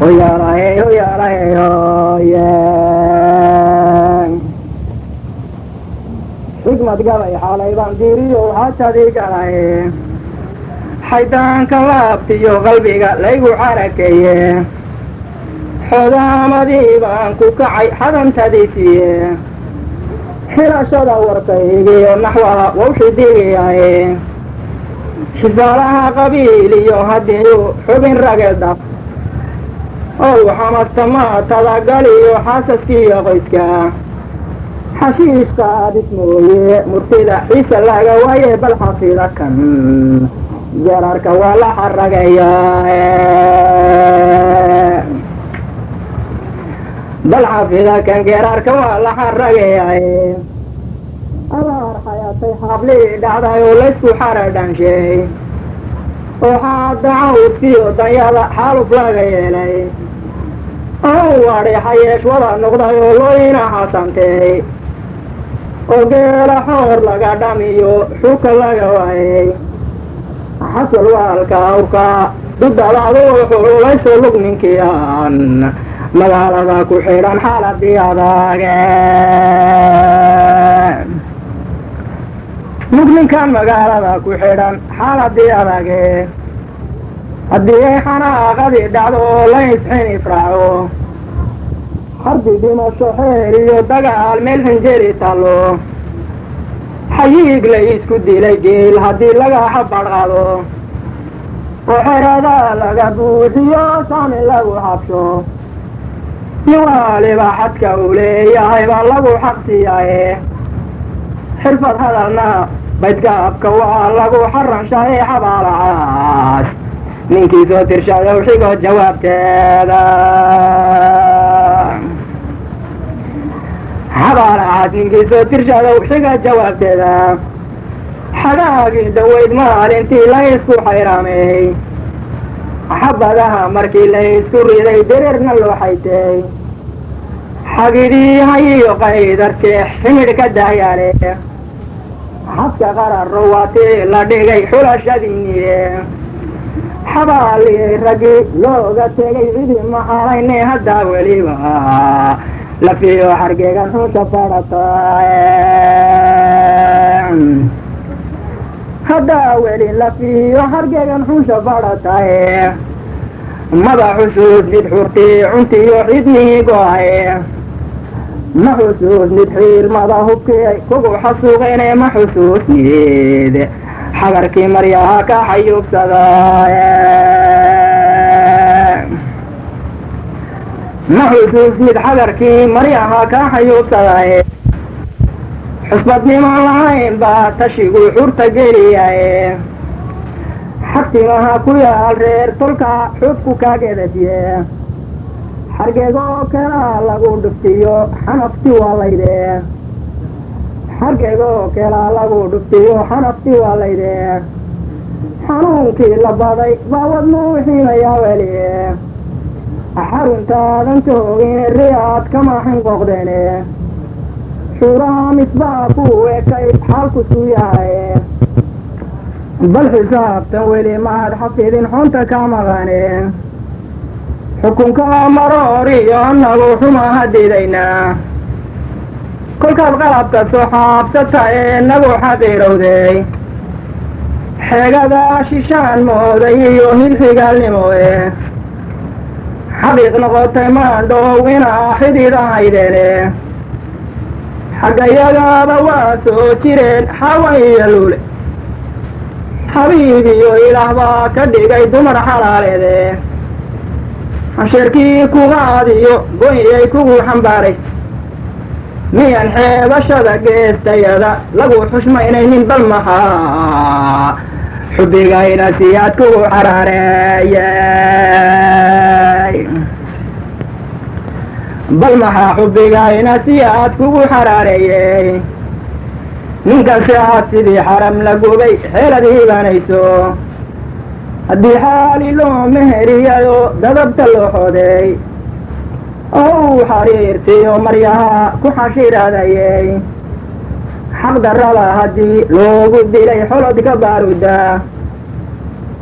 hoyaalay hoyaalay hoye xigmad galay xaalay baan diiriyo xaajadii galay xaydaanka laabtiyo qalbiga laygu xarakeeye xodaamadii baan ku kacay xadantadiisiye xirashada warkaygiyo naxwaha wawxii digayaye xisaalaha qabiil iyo hadiyu xubin ragedab ow xamadtamaatada galiyo xaasaskiiyo qoyska xashiishka adis mooye murtida xiisa laga waaye bal xafida kan jararka waa la xaragayaa bal xafida kan geeraarka waa la xaragayaa abaar xayaatay xaablii dhacday oo laysku xaradhansheey oo xaada cawdkiyo danyada xaaluf laga yeelay oo wadhi xayeesh wada noqday oo looyina xasantay oo geela xoor laga dhamiyo xuka laga waayay xasal waalka awrka dudalaado xululayso lug ninkii aan magaalada ku xidhan xaaladii adaage mugninkan magaalada ku xidhan xaaladii adage haddii ay xanaaqadii dhacdo la isxin ifraaco hardi dhimasho xeer iyo dagaal meel xinjeri taallo xayiig la isku dilay geel haddii laga xabadhqado oo xerada laga buuxiyo saami lagu xabsho nin waliba xadka uu leeyahay baa lagu xaqsiyaye xirfad hadalna baydgaabka waa lagu xaranshaye xabaalacaas ninkii soo tirshadow xigo jawaabteeda xabaalacaas ninkii soo tirshadow xiga jawaabteeda xagaagii dawayd maalintii la isku xayraamay xabadaha markii la isku riday dereerna loo xaytay xagidii hayiyo qaydar jeex ximidh ka daayaale xadka qararo waatii la dhigay xulashadiiniye xabaaliyey raggii looga tegay cidii maxalayne haddaa weliba lafiyo xargeegan xusha fadhata haddaa weli lafiyo xargeegan xusha fadhataye mada xusuus mid xurtii cuntiyo xidnihii go-aye ma xusuusnid xiirmada hubkii kugu xasuuqayne ma xusuusnid xagarkii maryaha ka xayuubsadaye ma xusuusnid xagarkii maryaha ka xayuubsadaye xusbadnimo lahayn baa tashigu xurta geliyaye xagtimaha ku yaal reer tolka xubku kaagedadiye xargeegoo kelaa lagu dhuftiyo xanafti waalayde xargeegoo kelaa lagu dhuftiyo xanafti waalayde xanuunkii la baday baa wadnuu xiimayaa weli xaruntaadan joogin riyaad kama xinqoqdeene xuuraha misbaa ku ekay xaalku suu yahay bal xisaabtan weli maad xafidin xunta ka maqane xukunka marooriyo annagu xuma hadidaynaa kolkaad qalabka soo xaabsata ee nagu xaqiirowday xeegada shishaan mooday iyo hilxigaalnimoe xaqiiq noqotay maandhow inaa xidid ahaydeene xaggayagaaba waa soo jireen xawa iyo luule xabiib iyo ilaah baa ka dhigay dumar xalaaleede xasheerkii kugaadiyo goyay kugu xambaaray miyan xeebashada geestayada lagu xushmaynaynin bal maxaa xubbigayna siyaad kugu xaraareeyey bal maxaa xubbigayna siyaad kugu xaraareeyey ninkase aad sidii xaram la gubay xeelad hiibanayso haddii xaali loo meheriyayo dadabta loo xoday oo uu xariirtiyo maryaha ku xashiradayey xaq darrada haddii loogu dilay xolod ka baaruda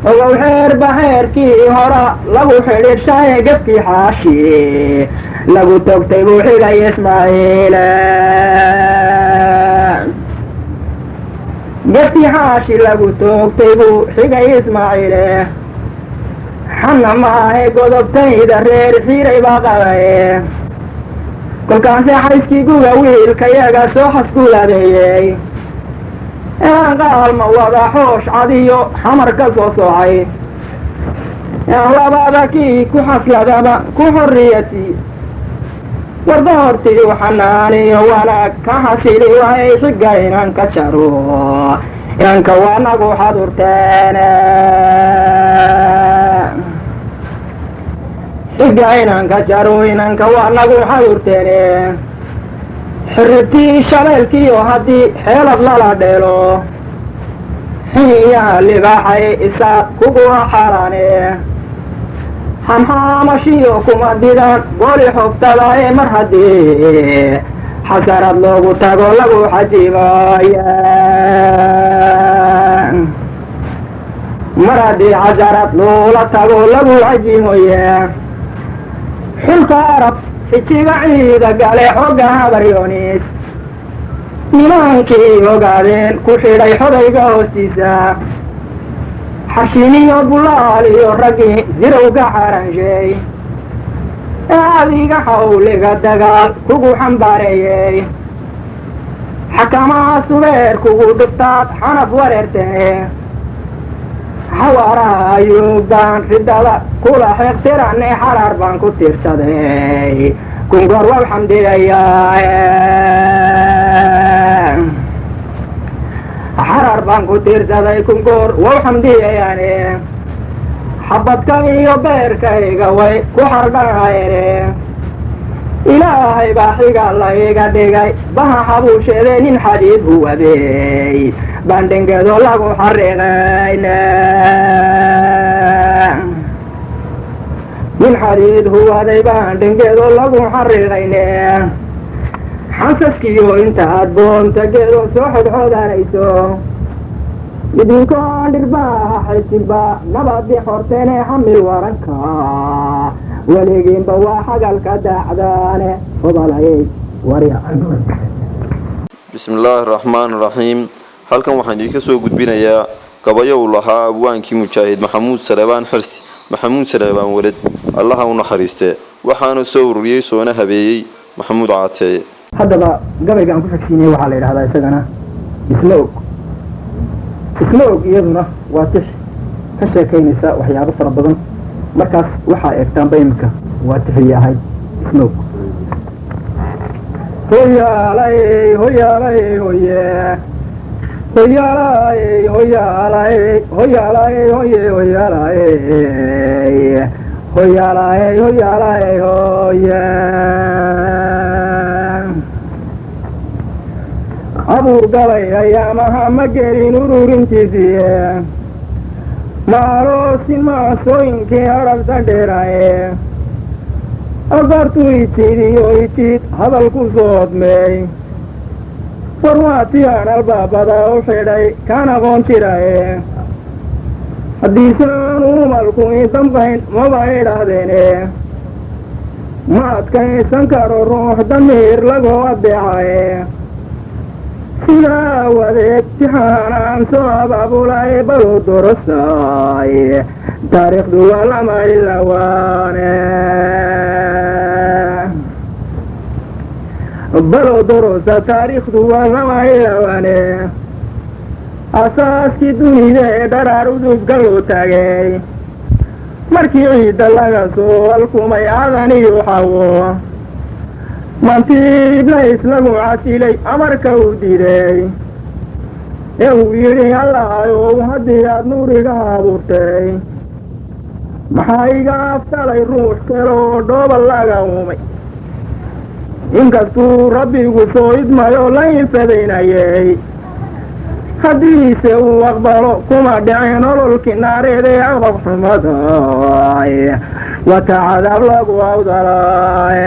ogow xeerba xeerkii hora lagu xidhiidhshaye gefkii xaashi lagu togtay buu xigay ismaaciile gefkii xaashi lagu toogtay buu xigay ismaaciile xanna maahe godobtayda reer xiiray baa qabaye kolkaase xayskii guga wiilkayaga soo xaskuuladeeyey aan qaalma wada xoosh cadiyo xamar ka soo soocay aan labada kii ku xafladaba ku xorriyati warda hortii u xanaaniyo wanaag ka xasili waayay xiga inaan ka jaro inanka waanagu xadurteene xiga inaan ka jaro inanka waanagu xadurteene xiribtii shabeelkiyo haddii xeelad lala dheelo xiyaa libaaxay isaad kugu xaaraane xamxaamashiyo kuma didan goli xogtadae mar haddii xasarad loogu tago lagu xajimaye mar haddii xasarad loola tago lagu xajimoye xilka arab xijiga ciida gale xogga habaryoonis nimankii ogaadeen ku xidhay xodayga hoostiisa xashiniyo bulaal iyo raggii dirowga xaransheey ee adiga xawliga dagaal kugu xambaareeyey xakamaha subeer kugu dhuftaad xanab wareertee xawaaraha ayuubaan ridada kula xeeqtirane xaraar baan ku tiirsaday kungoor waa xamdigayaa xaraar baan ku tiirsaday kungoor waa xamdigayaane xabadka iyo beerkayga way ku xardhanaayene ilaahay baa xiga la iga dhigay baha xabuusheede nin xadiid huwadeey bandhingeedo lagu xariiqayne nin xadiid huwaday bandhingeedo lagu xariiqayne xansaskiyo intaad boontageedo soo xodxodanayso idinkoon dhirbaaha xaysinba nabadii xorteene xamil waranka weligiinba waa xagalka daacdaane odalayay warya bismi illaahi raxmaan raxiim halkan waxaan idinka soo gudbinayaa gabayo uu lahaa abwaankii mujaahid maxamuud saleebaan xirsi maxamuud saleebaan weled allaha u naxariistee waxaana soo ururiyey soona habeeyey maxamuud caateeye haddaba gabayga aan ku xigsiinay waxaa la yidhahdaa isagana isla og isla og iyaduna waa tix ka sheekaynaysa waxyaabo fara badan markaas waxaa eegtaanba iminka waa tixii ahayd isla og hoyaalay hoyaalay hoye hoyaalay hoyaalay hoyaalay hoye hoyaalay hoyaalay hoyaalay hoye abuur gabay ayaamaha ma gelin ururintiisiye maaloosin maasooyinkii arabta dheeraye afartuu ijiidiyo ijiid hadalku soodmeey farwaatiyaan albaabada u xidhay kaan aqoon jiraye haddiise aanu umalku idamqayn maba idhahdeene ma adkaysan karo ruux damiir lagoo adeecaye sidaa wadeeg tixaanaan soo abaabulay balu dorosay taariikhdu waa lama ilawaane balo dorosa taariikhdu waa lama ilawaane asaaskii dunida ee dharaar udubka loo taagay markii ciidda laga soo alkumay adan iyo xawo mantii iblays lagu casilay amarka uu diiday ee uu yidhi allahayow haddii aad nuuriga abuurtay maxaa iga aftalay ruux kale oo dhooba laga uumay inkastuu rabbigu soo idmayoo la infadaynayay haddiise uu aqbalo kuma dhicin ololkii naareed ee aqbab xumaday wata cadaab lagu awdalay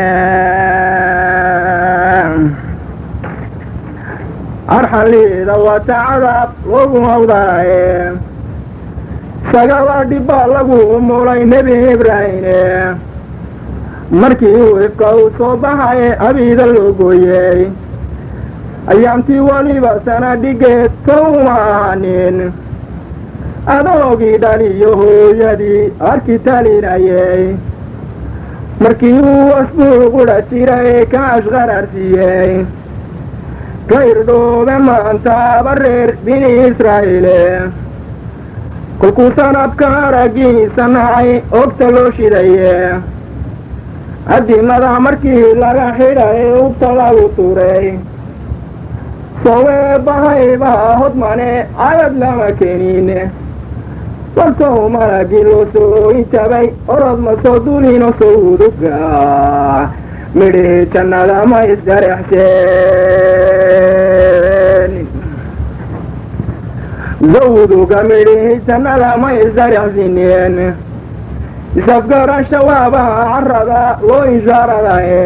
arxaliida wata cadaab lagu awdalay sagaba dhibbaa lagu umulay nebi ibraahine markii uu ifka uu soo baxaye habiida loo gooyey ayaamtii waliba sanadhigeed sowma ahanin adoogii dhaliyo hooyadii arki talinayey markii uu asbuuc qudha jiray ka ashqararsiiyey ka irdhoobe maanta bareer bini israa'iile kolkuu sanabka araggiisa nacay ogta loo shidaye adimada markii laga xidhay ugta lagu turay sowee bahayba hodmane ayad lama keenine warkow malagii loo soo injabay orod ma soo dulino soo uduga midhihii jannada ma isdarexseen zawduga midhihii jannada ma isdarexsineen isafgarasha waabaha carada loo inshaaradaye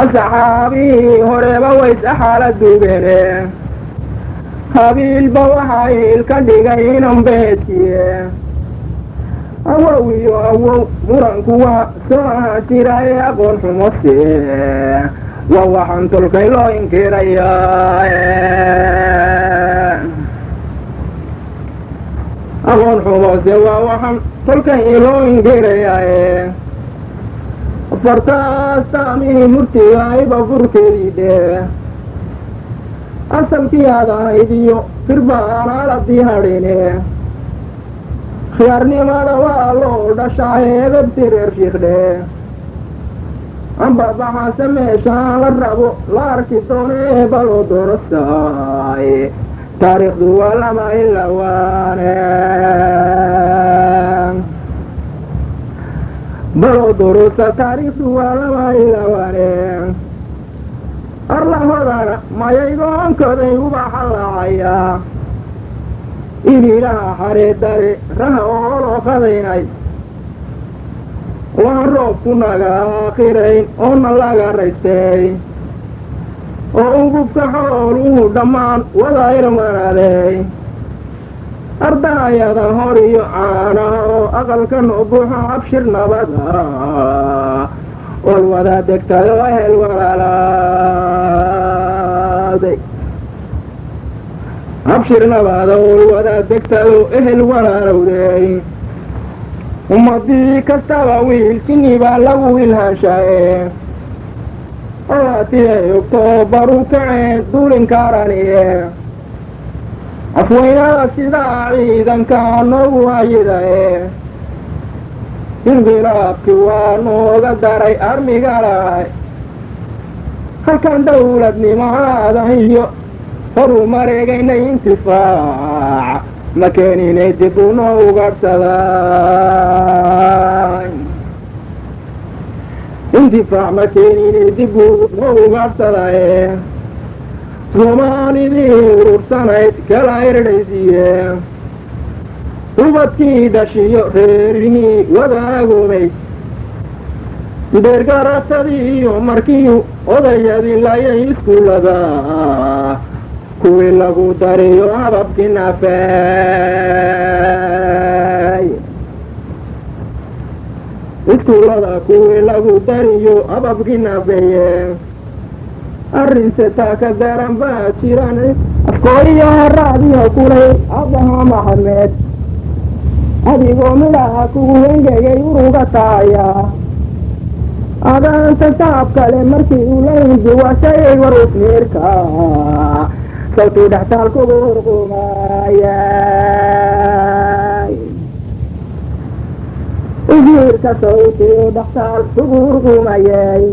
asxaabihii horeba ways axaala duubeene habiilba waxaa iil ka dhigay inan beedkiye awow iyo awow muranku waa soo ahaa jira ee aqoon xumose waa waxaan tolkay loo inkirayaa aqoon xumose waa waxaan tolkay loo inkirayaa fartaastaamii murtiga ayba furkeedii dhee asalkii aad ahayd iyo firbaan aladii hadhine khiyaarnimada waa loo dhashaay edabti reer shiikhdhe amba baxaase meeshaan la rabo la arki doonee baloo dorosaay taariikhdu waa lama ilawaane baloo dorosa taariikhdu waa lama ilawaane arlahodana mayaygoonkoday ubaxa laacayaa ililaha xareedare raha ooloo qadaynay waan roobku naga aakhirayn oona laga raystay oo ugubka xooluhu dhammaan wada irmanaaday ardayada hor iyo caanaha oo aqalka noo buuxa abshir nabada walwada degtay oo ehel walaalaaday abshir nabada walwada degtay oo ehel walaalowday ummadii kastaba wiilkini baa lagu ilhaanshaye oo haatiyay oktoobaru kaceen duulinkaaraniye afweynada sidaa ciidankaa noogu hayidaye inqilaabkii waa nooga daray armigalaay halkan dawladnimaada iyo horu mareegaynay intifaac ma keeninay dib u noo ugaadhsaday intifaac ma keeninay dib u noo ugaadhsadaye soomaalidii urursanayd kala irdhaysiye ubadkii dhashiyo reerihii wadaagoobay deergaratadii iyo markii odayadii layay iskuullada kuwii lagu dariyo hababkii naafeey iskuullada kuwii lagu dariyo hababkii naafeeye arrinse taa ka daran baa jiran afkooyo haraadiyo kulay abdaha maxamed adigoo midhaha kugu wengegay uruga taaya adaanta taab kale markii uu la injiwashayay war usmiirka sawtii dhextaal kugu urqumaayay usmiirka sawtii dhextaal kugu urqumayay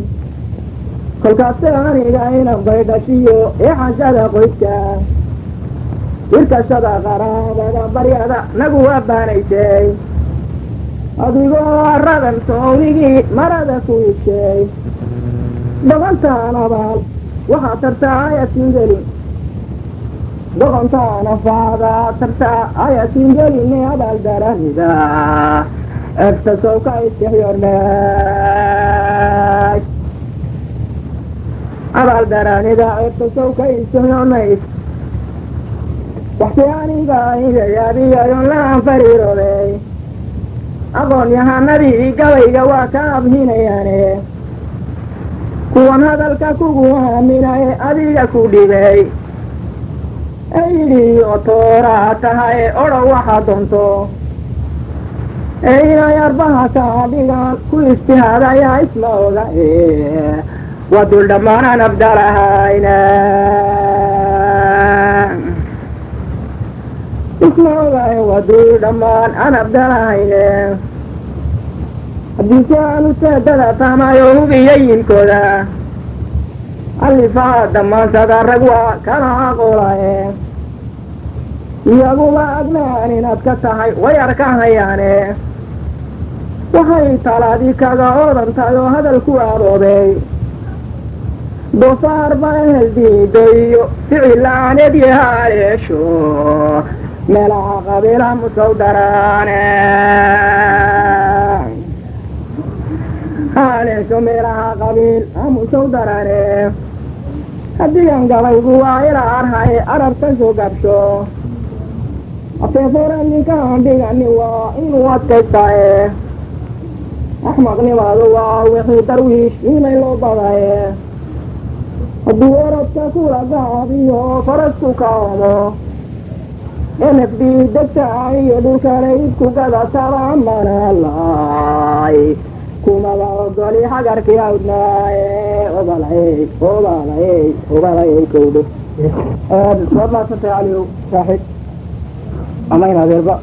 kolkaase aniga inan bay dhashiyo ee xajada qoyska wirkashada qaraabada baryada nagu waabaanaysay adigoo aradan sownigii marada ku ishay doqontaana baal waxaa tartaa ayatingelin doqontaana faada tartaa ayatingeline abaal daranida egta sowka istixyornay abaal daranida egta sowka istixyornays waxti aniga igayaadiyayon laan fariirooday aqoon yahanadii gabayga waa ka abhinayaane kuwan hadalka kugu aaminaye adiga ku dhibay ee yidhi otooraa tahaye odhow waxaa doonto ee inay arbaha kaa dhigaan ku ijtihaadayaa isma oga waa dul dhammaanaan abdalahayna isma ogaay waa dul dhammaan aan abdalahayne haddiise aan ujeedada fahmayo hubiyayinkooda alifaa dhammaansada rag waa kana aqoolaye iyaguba agnaan inaad ka tahay way arkahayaane waxay talaadii kaga oodantahay oo hadalku aroobey doofaar ba ehel diido iyo ficil la-aaneed iyo haaleesho meelaha qabiila musow daraane haaleesho meelaha qabiil amusow darane haddiian gabaygu waa ila arhaye arabka soo gabsho afeefore ninkaan dhigani waa inuu adkaystaaye axmaqnimaadu waa wixii darwiish inay loo badaye hadduu orodka kula gaabiyo farasku kaamo nfd degta iyo dhulkale idku gadasaba manalaay kumaba ogoli xagarkii awdnaaye obalayey kowdho waad maasantay caliyow saaxiib ama in adeerba